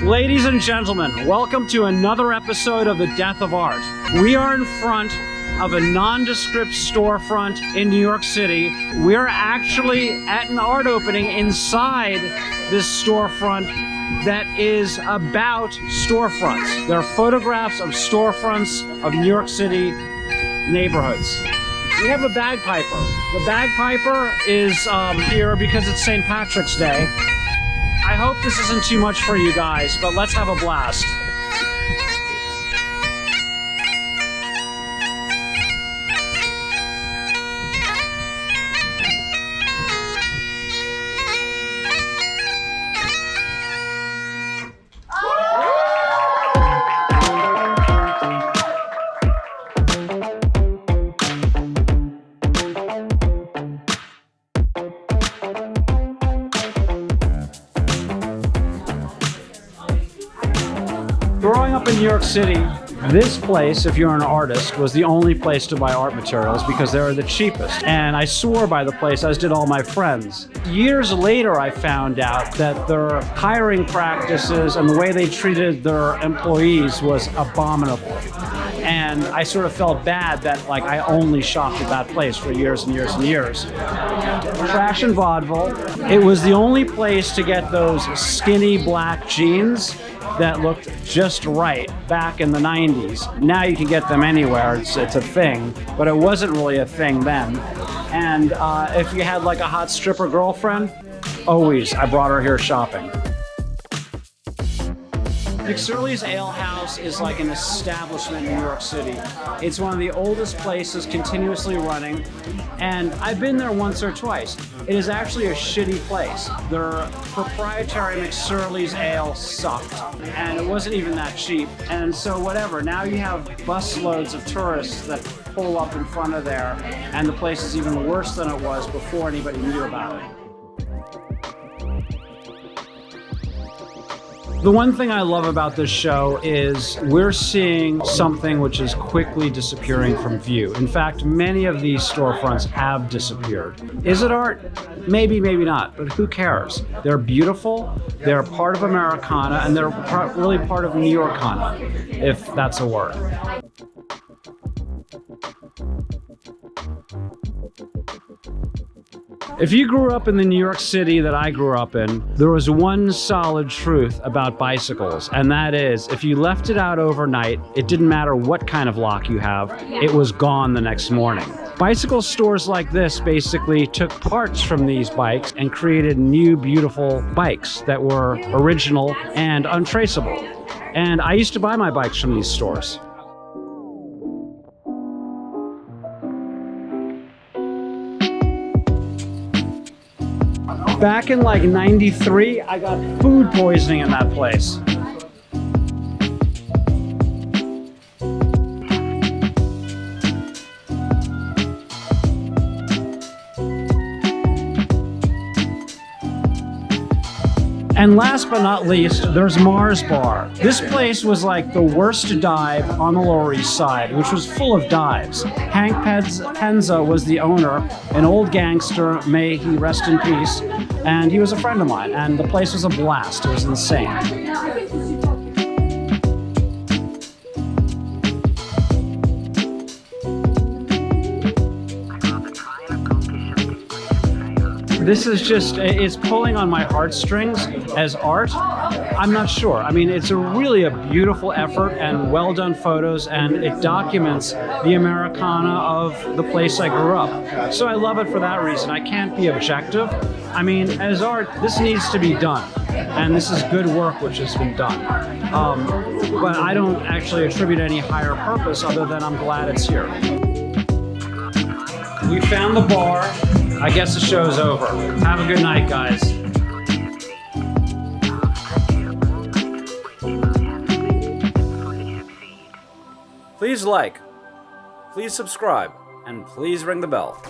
Ladies and gentlemen, welcome to another episode of The Death of Art. We are in front of a nondescript storefront in New York City. We're actually at an art opening inside this storefront that is about storefronts. There are photographs of storefronts of New York City neighborhoods. We have a bagpiper. The bagpiper is here because it's St. Patrick's Day. I hope this isn't too much for you guys, but let's have a blast. Growing up in New York City, this place, if you're an artist, was the only place to buy art materials because they were the cheapest. And I swore by the place, as did all my friends. Years later, I found out that their hiring practices and the way they treated their employees was abominable. And I sort of felt bad that I only shopped at that place for years and years and years. Trash and vaudeville. It was the only place to get those skinny black jeans that looked just right back in the 90s. Now you can get them anywhere, it's a thing, but it wasn't really a thing then. And if you had a hot stripper girlfriend, always, I brought her here shopping. E3rd St Ale House is like an establishment in New York City. It's one of the oldest places continuously running, and I've been there once or twice. It is actually a shitty place. Their proprietary E3rd Ale sucked, and it wasn't even that cheap. And so whatever, now you have busloads of tourists that pull up in front of there, and the place is even worse than it was before anybody knew about it. The one thing I love about this show is we're seeing something which is quickly disappearing from view. In fact, many of these storefronts have disappeared. Is it art? Maybe, maybe not, but who cares? They're beautiful, they're part of Americana, and they're really part of New Yorkana, if that's a word. If you grew up in the New York City that I grew up in, there was one solid truth about bicycles, and that is, if you left it out overnight, it didn't matter what kind of lock you have, it was gone the next morning. Bicycle stores like this basically took parts from these bikes and created new, beautiful bikes that were original and untraceable. And I used to buy my bikes from these stores. Back in '93, I got food poisoning in that place. And last but not least, there's Mars Bar. This place was the worst dive on the Lower East Side, which was full of dives. Hank Penza was the owner, an old gangster, may he rest in peace, and he was a friend of mine, and the place was a blast. It was insane. This is just, it's pulling on my heartstrings as art. I'm not sure. I mean, it's really a beautiful effort and well done photos, and it documents the Americana of the place I grew up. So I love it for that reason. I can't be objective. I mean, as art, this needs to be done. And this is good work which has been done. But I don't actually attribute any higher purpose other than I'm glad it's here. We found the bar. I guess the show's over. Have a good night, guys. Please like, please subscribe, and please ring the bell.